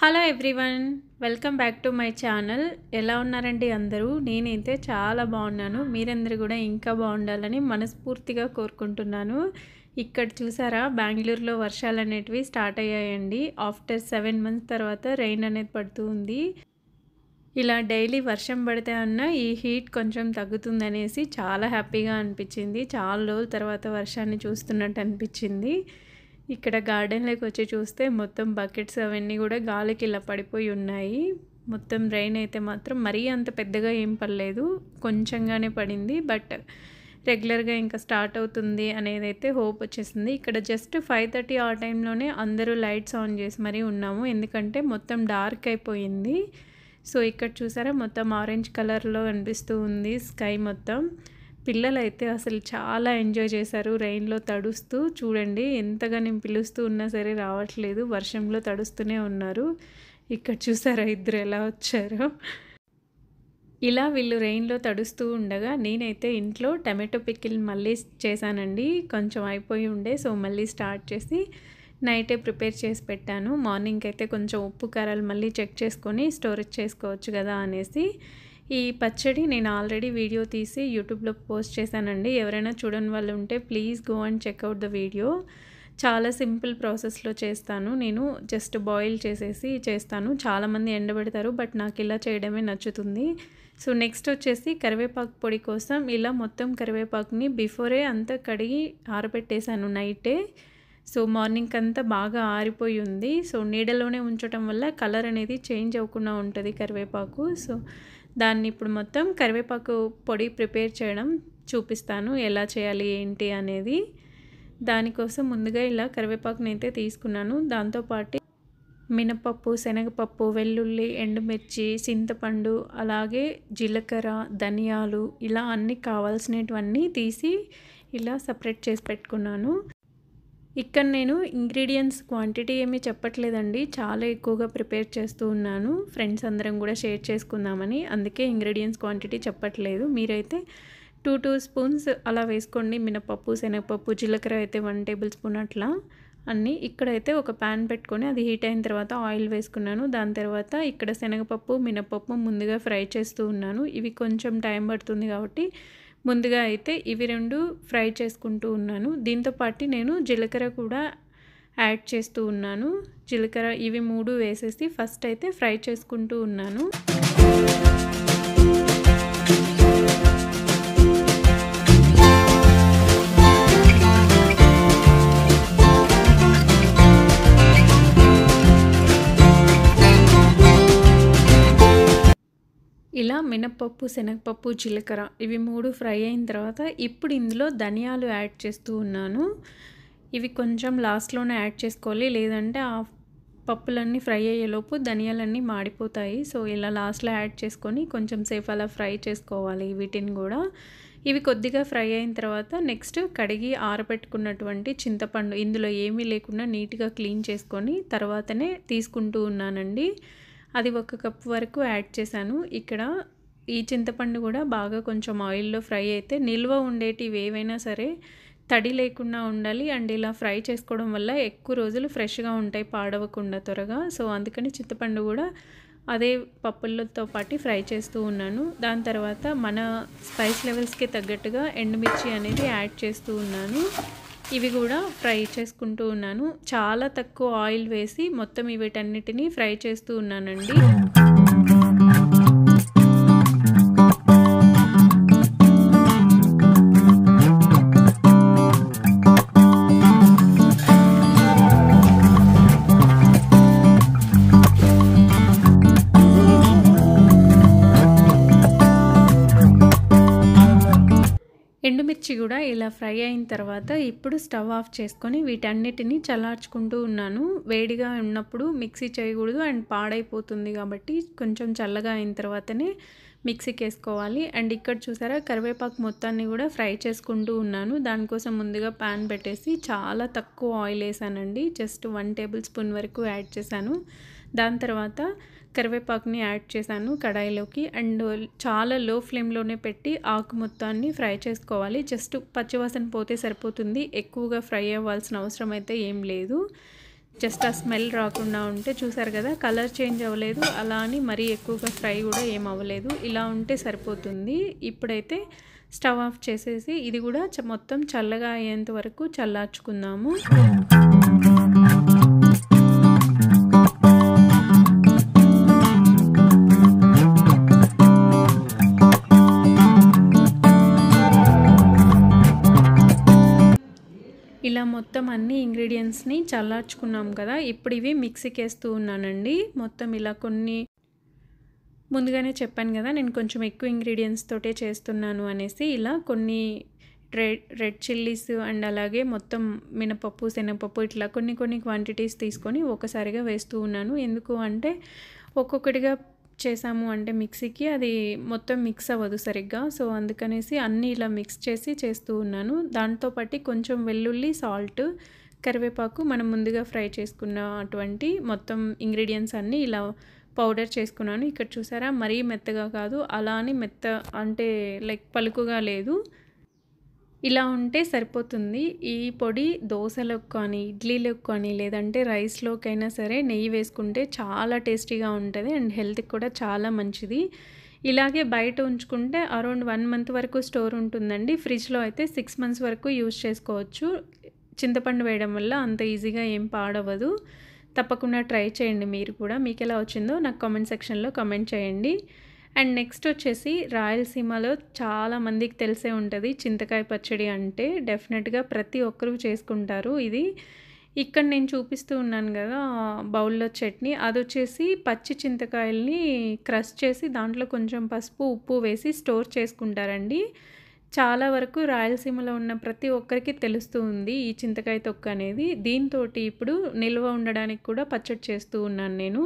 Hello everyone, welcome back to my channel. ఎలా ఉన్నారండి అందరూ? నేనైతే చాలా బాగున్నాను. మీరందరూ కూడా ఇంకా బాగుండాలని మనస్ఫూర్తిగా కోరుకుంటున్నాను. ఇక్కడ చూసారా, బెంగళూరులో వర్షాలు అనేటివి స్టార్ట్ అయ్యాయండి. ఆఫ్టర్ 7 మంత్స్ తర్వాత రెయిన్ అనేది పడుతూ ఉంది. ఇలా డైలీ వర్షం పడితే అన్న ఈ హీట్ కొంచెం తగ్గుతుందనేసి చాలా హ్యాపీగా అనిపించింది. చాలా రోజుల తర్వాత వర్షాన్ని చూస్తున్నట్టు అనిపించింది. ఇక్కడ గార్డెన్లోకి వచ్చి చూస్తే మొత్తం బకెట్స్ అవన్నీ కూడా గాలికి ఇలా పడిపోయి ఉన్నాయి. మొత్తం రెయిన్ అయితే మాత్రం మరీ అంత పెద్దగా ఏం పడలేదు, కొంచెంగానే పడింది. బట్ రెగ్యులర్గా ఇంకా స్టార్ట్ అవుతుంది అనేది అయితే హోప్ వచ్చేసింది. ఇక్కడ జస్ట్ 5:30 ఆ టైంలోనే అందరూ లైట్స్ ఆన్ చేసి మరీ ఉన్నాము, ఎందుకంటే మొత్తం డార్క్ అయిపోయింది. సో ఇక్కడ చూసారా, మొత్తం ఆరెంజ్ కలర్లో కనిపిస్తూ ఉంది స్కై మొత్తం. పిల్లలైతే అసలు చాలా ఎంజాయ్ చేశారు రెయిన్లో తడుస్తూ. చూడండి, ఎంతగా నేను పిలుస్తూ ఉన్నా సరే రావట్లేదు, వర్షంలో తడుస్తూనే ఉన్నారు. ఇక్కడ చూసారా ఇద్దరు ఎలా వచ్చారో. ఇలా వీళ్ళు రెయిన్లో తడుస్తూ ఉండగా నేనైతే ఇంట్లో టమాటో పికిల్ మళ్ళీ చేశానండి. కొంచెం అయిపోయి ఉండే, సో మళ్ళీ స్టార్ట్ చేసి నైటే ప్రిపేర్ చేసి పెట్టాను. మార్నింగ్ అయితే కొంచెం ఉప్పు కారాలు మళ్ళీ చెక్ చేసుకొని స్టోరేజ్ చేసుకోవచ్చు కదా అనేసి. ఈ పచ్చడి నేను ఆల్రెడీ వీడియో తీసి యూట్యూబ్లో పోస్ట్ చేశానండి. ఎవరైనా చూడని వాళ్ళు ఉంటే please go and checkout the video. చాలా సింపుల్ ప్రాసెస్లో చేస్తాను నేను. జస్ట్ బాయిల్ చేసేసి చేస్తాను. చాలామంది ఎండబెడతారు, బట్ నాకు ఇలా చేయడమే నచ్చుతుంది. సో నెక్స్ట్ వచ్చేసి కరివేపాకు పొడి కోసం ఇలా మొత్తం కరివేపాకుని బిఫోరే అంతా కడిగి ఆరబెట్టేశాను నైటే. సో మార్నింగ్ అంతా బాగా ఆరిపోయి ఉంది. సో నీడలోనే ఉంచడం వల్ల కలర్ అనేది చేంజ్ అవ్వకుండా ఉంటుంది కరివేపాకు. సో దాన్ని ఇప్పుడు మొత్తం కరివేపాకు పొడి ప్రిపేర్ చేయడం చూపిస్తాను, ఎలా చేయాలి ఏంటి అనేది. దానికోసం ముందుగా ఇలా కరివేపాకుని అయితే తీసుకున్నాను. దాంతోపాటు మినపప్పు, శనగపప్పు, వెల్లుల్లి, ఎండుమిర్చి, చింతపండు, అలాగే జీలకర్ర, ధనియాలు, ఇలా అన్నీ కావాల్సినవన్నీ తీసి ఇలా సపరేట్ చేసి పెట్టుకున్నాను. ఇక్కడ నేను ఇంగ్రీడియంట్స్ క్వాంటిటీ ఏమీ చెప్పట్లేదండి, చాలా ఎక్కువగా ప్రిపేర్ చేస్తూ ఉన్నాను. ఫ్రెండ్స్ అందరం కూడా షేర్ చేసుకుందామని, అందుకే ఇంగ్రీడియంట్స్ క్వాంటిటీ చెప్పట్లేదు. మీరైతే 2 స్పూన్స్ అలా వేసుకోండి. మినపప్పు, శనగపప్పు, జీలకర్ర అయితే 1 టేబుల్ స్పూన్ అట్లా అన్నీ. ఇక్కడైతే ఒక ప్యాన్ పెట్టుకొని అది హీట్ అయిన తర్వాత ఆయిల్ వేసుకున్నాను. దాని తర్వాత ఇక్కడ శనగపప్పు, మినపప్పు ముందుగా ఫ్రై చేస్తూ ఉన్నాను. ఇవి కొంచెం టైం పడుతుంది కాబట్టి ముందుగా అయితే ఇవి 2 ఫ్రై చేసుకుంటూ ఉన్నాను. దీంతోపాటు నేను జీలకర్ర కూడా యాడ్ చేస్తూ ఉన్నాను. జీలకర్ర ఇవి 3 వేసేసి ఫస్ట్ అయితే ఫ్రై చేసుకుంటూ ఉన్నాను. ఇలా మినపప్పు, శనగపప్పు, జీలకర్ర ఇవి 3 ఫ్రై అయిన తర్వాత ఇప్పుడు ఇందులో ధనియాలు యాడ్ చేస్తూ ఉన్నాను. ఇవి కొంచెం లాస్ట్లోనే యాడ్ చేసుకోవాలి, లేదంటే ఆ పప్పులన్నీ ఫ్రై అయ్యేలోపు ధనియాలన్నీ మాడిపోతాయి. సో ఇలా లాస్ట్లో యాడ్ చేసుకొని కొంచెం సేపు అలా ఫ్రై చేసుకోవాలి వీటిని కూడా. ఇవి కొద్దిగా ఫ్రై అయిన తర్వాత నెక్స్ట్ కడిగి ఆరబెట్టుకున్నటువంటి చింతపండు, ఇందులో ఏమీ లేకుండా నీట్గా క్లీన్ చేసుకొని తర్వాతనే తీసుకుంటూ ఉన్నానండి. అది 1 కప్ వరకు యాడ్ చేశాను. ఇక్కడ ఈ చింతపండు కూడా బాగా కొంచెం ఆయిల్లో ఫ్రై అయితే నిల్వ ఉండేటివి ఏవైనా సరే తడి లేకుండా ఉండాలి. అండ్ ఇలా ఫ్రై చేసుకోవడం వల్ల ఎక్కువ రోజులు ఫ్రెష్గా ఉంటాయి, పాడవకుండా త్వరగా. సో అందుకని చింతపండు కూడా అదే పప్పులతో పాటు ఫ్రై చేస్తూ ఉన్నాను. దాని తర్వాత మన స్పైస్ లెవెల్స్కి తగ్గట్టుగా ఎండుమిర్చి అనేది యాడ్ చేస్తూ ఉన్నాను. ఇవి కూడా ఫ్రై చేసుకుంటూ ఉన్నాను. చాలా తక్కువ ఆయిల్ వేసి మొత్తం వీటన్నిటిని ఫ్రై చేస్తూ ఉన్నానండి. ఎండుమిర్చి కూడా ఇలా ఫ్రై అయిన తర్వాత ఇప్పుడు స్టవ్ ఆఫ్ చేసుకొని వీటన్నిటిని చల్లార్చుకుంటూ ఉన్నాను. వేడిగా ఉన్నప్పుడు మిక్సీ చేయకూడదు, అండ్ పాడైపోతుంది కాబట్టి కొంచెం చల్లగా అయిన తర్వాతనే మిక్సీకి వేసుకోవాలి. అండ్ ఇక్కడ చూసారా, కరివేపాకు మొత్తాన్ని కూడా ఫ్రై చేసుకుంటూ ఉన్నాను. దానికోసం ముందుగా ప్యాన్ పెట్టేసి చాలా తక్కువ ఆయిల్ వేసానండి, జస్ట్ 1 టేబుల్ స్పూన్ వరకు యాడ్ చేశాను. దాని తర్వాత కరివేపాకుని యాడ్ చేశాను కడాయిలోకి. అండ్ చాలా లో ఫ్లేమ్లోనే పెట్టి ఆకు మొత్తాన్ని ఫ్రై చేసుకోవాలి. జస్ట్ పచ్చివాసన పోతే సరిపోతుంది, ఎక్కువగా ఫ్రై అవ్వాల్సిన అవసరం అయితే ఏం లేదు. జస్ట్ ఆ స్మెల్ రాకుండా ఉంటే, చూసారు కదా కలర్ చేంజ్ అవ్వలేదు, అలా అని మరీ ఎక్కువగా ఫ్రై కూడా ఏం అవ్వలేదు. ఇలా ఉంటే సరిపోతుంది. ఇప్పుడైతే స్టవ్ ఆఫ్ చేసేసి ఇది కూడా మొత్తం చల్లగా అయ్యేంత వరకు చల్లార్చుకుందాము. ఇలా మొత్తం అన్ని ఇంగ్రీడియంట్స్ని చల్లార్చుకున్నాం కదా, ఇప్పుడు ఇవి మిక్సీకి వేస్తూ ఉన్నానండి. మొత్తం ఇలా కొన్ని ముందుగానే చెప్పాను కదా నేను కొంచెం ఎక్కువ ఇంగ్రీడియంట్స్ తోటే చేస్తున్నాను అనేసి, ఇలా కొన్ని రెడ్ చిల్లీస్ అండ్ అలాగే మొత్తం మినపప్పు, శనగపప్పు ఇట్లా కొన్ని క్వాంటిటీస్ తీసుకొని ఒకసారిగా వేస్తూ ఉన్నాను. ఎందుకు అంటే ఒక్కొక్కటిగా చేసాము అంటే మిక్సీకి అది మొత్తం మిక్స్ అవ్వదు సరిగ్గా. సో అందుకనేసి అన్నీ ఇలా మిక్స్ చేసి చేస్తూ ఉన్నాను. దాంతోపాటు కొంచెం వెల్లుల్లి, సాల్ట్, కరివేపాకు మనం ముందుగా ఫ్రై చేసుకున్న అటువంటి మొత్తం ఇంగ్రీడియంట్స్ అన్నీ ఇలా పౌడర్ చేసుకున్నాను. ఇక్కడ చూసారా మరీ మెత్తగా కాదు, అలా అని మెత్త అంటే లైక్ పలుకుగా లేదు, ఇలా ఉంటే సరిపోతుంది. ఈ పొడి దోశలకు కానీ, ఇడ్లీలకు కానీ, లేదంటే రైస్లోకైనా సరే నెయ్యి వేసుకుంటే చాలా టేస్టీగా ఉంటుంది అండ్ హెల్త్కి కూడా చాలా మంచిది. ఇలాగే బయట ఉంచుకుంటే అరౌండ్ 1 మంత్ వరకు స్టోర్ ఉంటుందండి. ఫ్రిడ్జ్లో అయితే 6 మంత్స్ వరకు యూజ్ చేసుకోవచ్చు. చింతపండు వేయడం వల్ల అంత ఈజీగా ఏం పాడవదు. తప్పకుండా ట్రై చేయండి మీరు కూడా. మీకు ఎలా వచ్చిందో నాకు కామెంట్ సెక్షన్లో కామెంట్ చేయండి. అండ్ నెక్స్ట్ వచ్చేసి రాయలసీమలో చాలా మందికి తెలిసే ఉంటుంది చింతకాయ పచ్చడి అంటే. డెఫినెట్గా ప్రతి ఒక్కరూ చేసుకుంటారు ఇది. ఇక్కడ నేను చూపిస్తూ ఉన్నాను కదా బౌల్లో చట్నీ, అది వచ్చేసి పచ్చి చింతకాయల్ని క్రష్ చేసి దాంట్లో కొంచెం పసుపు, ఉప్పు వేసి స్టోర్ చేసుకుంటారండి. చాలా వరకు రాయలసీమలో ఉన్న ప్రతి ఒక్కరికి తెలుస్తూ ఉంది ఈ చింతకాయ తొక్క అనేది. దీంతో ఇప్పుడు నిల్వ ఉండడానికి కూడా పచ్చడి చేస్తూ ఉన్నాను నేను.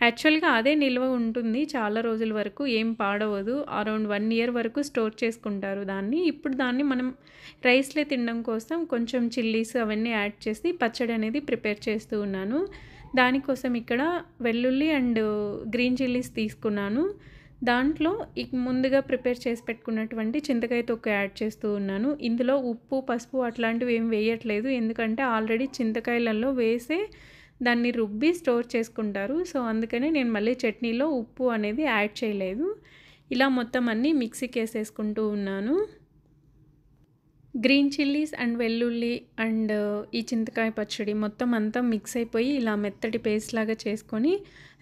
యాక్చువల్గా అదే నిల్వ ఉంటుంది చాలా రోజుల వరకు, ఏం పాడవదు. అరౌండ్ 1 ఇయర్ వరకు స్టోర్ చేసుకుంటారు దాన్ని. ఇప్పుడు దాన్ని మనం రైస్లో తినడం కోసం కొంచెం చిల్లీస్ అవన్నీ యాడ్ చేసి పచ్చడి అనేది ప్రిపేర్ చేస్తూ ఉన్నాను. దానికోసం ఇక్కడ వెల్లుల్లి అండ్ గ్రీన్ చిల్లీస్ తీసుకున్నాను. దాంట్లో ముందుగా ప్రిపేర్ చేసి పెట్టుకున్నటువంటి చింతకాయ తొక్క యాడ్ చేస్తూ ఉన్నాను. ఇందులో ఉప్పు, పసుపు అట్లాంటివి ఏం వేయట్లేదు, ఎందుకంటే ఆల్రెడీ చింతకాయలలో వేసే దాన్ని రుబ్బి స్టోర్ చేసుకుంటారు. సో అందుకనే నేను మళ్ళీ చట్నీలో ఉప్పు అనేది యాడ్ చేయలేదు. ఇలా మొత్తం అన్నీ మిక్సీకి వేసేసుకుంటూ ఉన్నాను. గ్రీన్ చిల్లీస్ అండ్ వెల్లుల్లి అండ్ ఈ చింతకాయ పచ్చడి మొత్తం అంతా మిక్స్ అయిపోయి ఇలా మెత్తటి పేస్ట్ లాగా చేసుకొని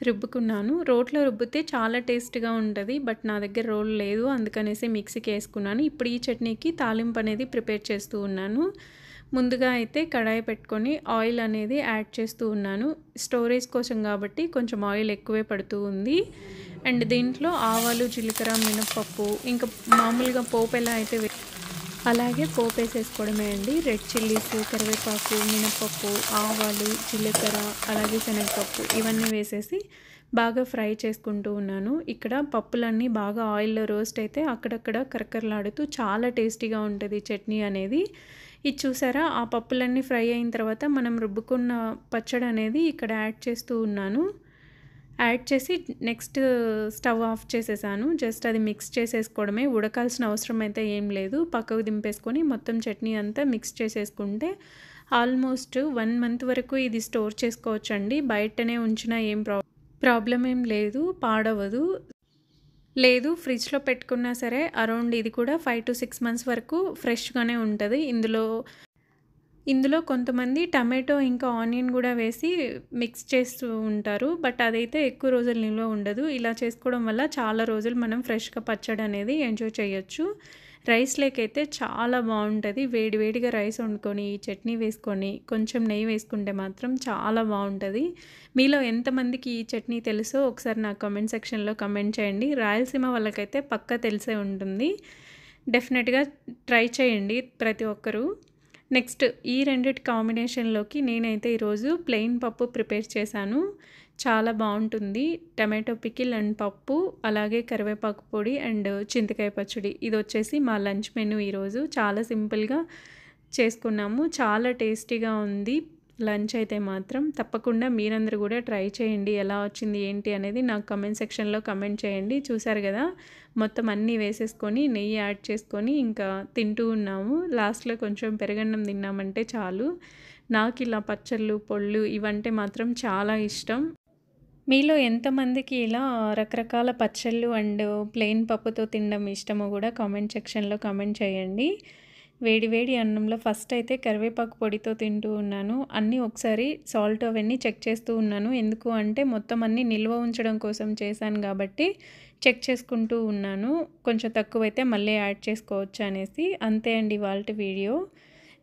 రుబ్బుకున్నాను. రోట్లో రుబ్బితే చాలా టేస్ట్గా ఉంటుంది, బట్ నా దగ్గర రోల్ లేదు, అందుకనేసి మిక్సీకి వేసుకున్నాను. ఇప్పుడు ఈ చట్నీకి తాలింపు అనేది ప్రిపేర్ చేస్తూ ఉన్నాను. ముందుగా అయితే కడాయి పెట్టుకొని ఆయిల్ అనేది యాడ్ చేస్తూ ఉన్నాను. స్టోరేజ్ కోసం కాబట్టి కొంచెం ఆయిల్ ఎక్కువే పడుతూ ఉంది. అండ్ దీంట్లో ఆవాలు, జీలకర్ర, మినపప్పు, ఇంకా మామూలుగా పోపు ఎలా అయితే అలాగే పోపు వేసేసుకోవడమే అండి. రెడ్ చిల్లీస్, కరివేపాకు, మినపప్పు, ఆవాలు, జీలకర్ర, అలాగే శనగపప్పు ఇవన్నీ వేసేసి బాగా ఫ్రై చేసుకుంటూ ఉన్నాను. ఇక్కడ పప్పులన్నీ బాగా ఆయిల్లో రోస్ట్ అయితే అక్కడక్కడ కరకరలాడుతూ చాలా టేస్టీగా ఉంటుంది చట్నీ అనేది. ఇది చూసారా ఆ పప్పులన్నీ ఫ్రై అయిన తర్వాత మనం రుబ్బుకున్న పచ్చడి అనేది ఇక్కడ యాడ్ చేస్తూ ఉన్నాను. యాడ్ చేసి నెక్స్ట్ స్టవ్ ఆఫ్ చేసేసాను. జస్ట్ అది మిక్స్ చేసేసుకోవడమే, ఉడకాల్సిన అవసరం అయితే ఏం లేదు. పక్కకు దింపేసుకొని మొత్తం చట్నీ అంతా మిక్స్ చేసేసుకుంటే ఆల్మోస్ట్ 1 మంత్ వరకు ఇది స్టోర్ చేసుకోవచ్చండి. బయటనే ఉంచినా ఏం ప్రాబ్లం ఏం లేదు, పాడవదు. లేదు ఫ్రిడ్జ్లో పెట్టుకున్నా సరే అరౌండ్ ఇది కూడా 5 to 6 మంత్స్ వరకు ఫ్రెష్గానే ఉంటుంది. ఇందులో కొంతమంది టమాటో ఇంకా ఆనియన్ కూడా వేసి మిక్స్ చేస్తూ ఉంటారు, బట్ అదైతే ఎక్కువ రోజులు నిల్వ ఉండదు. ఇలా చేసుకోవడం వల్ల చాలా రోజులు మనం ఫ్రెష్గా పచ్చడి అనేది ఎంజాయ్ చేయొచ్చు. రైస్ లేకైతే చాలా బాగుంటుంది. వేడివేడిగా రైస్ వండుకొని చట్నీ వేసుకొని కొంచెం నెయ్యి వేసుకుంటే మాత్రం చాలా బాగుంటుంది. మీలో ఎంతమందికి ఈ చట్నీ తెలుసో ఒకసారి నా కామెంట్ సెక్షన్లో కామెంట్ చేయండి. రాయలసీమ వాళ్ళకైతే పక్కా తెలిసే ఉంటుంది. డెఫినెట్గా ట్రై చేయండి ప్రతి ఒక్కరూ. నెక్స్ట్ ఈ రెండిటి కాంబినేషన్లోకి నేనైతే ఈరోజు ప్లెయిన్ పప్పు ప్రిపేర్ చేశాను. చాలా బాగుంటుంది. టమాటో పికిల్ అండ్ పప్పు, అలాగే కరివేపాకు పొడి అండ్ చింతకాయ పచ్చడి. ఇది వచ్చేసి మా లంచ్ మెనూ ఈరోజు. చాలా సింపుల్గా చేసుకున్నాము, చాలా టేస్టీగా ఉంది లంచ్ అయితే మాత్రం. తప్పకుండా మీరందరూ కూడా ట్రై చేయండి. ఎలా వచ్చింది ఏంటి అనేది నాకు కామెంట్ సెక్షన్లో కామెంట్ చేయండి. చూసారు కదా మొత్తం అన్నీ వేసేసుకొని నెయ్యి యాడ్ చేసుకొని ఇంకా తింటూ ఉన్నాము. లాస్ట్లో కొంచెం పెరుగన్నం తిన్నామంటే చాలు. నాకు ఇలా పచ్చళ్ళు, పొళ్ళు ఇవంటే మాత్రం చాలా ఇష్టం. మీలో ఎంతమందికి ఇలా రకరకాల పచ్చళ్ళు అండ్ ప్లెయిన్ పప్పుతో తినడం ఇష్టమో కూడా కామెంట్ సెక్షన్‌లో కామెంట్ చేయండి. వేడి వేడి అన్నంలో ఫస్ట్ అయితే కరివేపాకు పొడితో తింటూ ఉన్నాను. అన్నీ ఒకసారి సాల్ట్ అవన్నీ చెక్ చేస్తూ ఉన్నాను. ఎందుకు అంటే మొత్తం అన్నీ నిల్వ ఉంచడం కోసం చేశాను కాబట్టి చెక్ చేసుకుంటూ ఉన్నాను. కొంచెం తక్కువైతే మళ్ళీ యాడ్ చేసుకోవచ్చు అనేసి. అంతే అండి ఇవాల్టి వీడియో.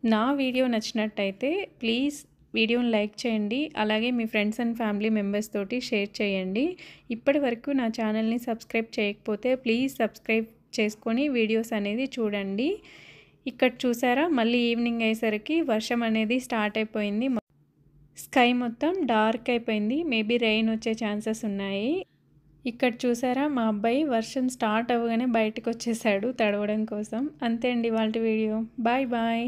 నా వీడియో నచ్చినట్టయితే ప్లీజ్ వీడియోని లైక్ చేయండి. అలాగే మీ ఫ్రెండ్స్ అండ్ ఫ్యామిలీ మెంబర్స్ తోటి షేర్ చేయండి. ఇప్పటి వరకు నా ఛానల్ని సబ్స్క్రైబ్ చేయకపోతే ప్లీజ్ సబ్స్క్రైబ్ చేసుకొని వీడియోస్ అనేది చూడండి. ఇక్కడ చూసారా మళ్ళీ ఈవినింగ్ అయ్యేసరికి వర్షం అనేది స్టార్ట్ అయిపోయింది. స్కై మొత్తం డార్క్ అయిపోయింది. మేబీ రెయిన్ వచ్చే ఛాన్సెస్ ఉన్నాయి. ఇక్కడ చూసారా మా అబ్బాయి వర్షం స్టార్ట్ అవ్వగానే బయటకు వచ్చేసాడు తడవడం కోసం. అంతే అండి ఇవాల్టి వీడియో. Bye bye.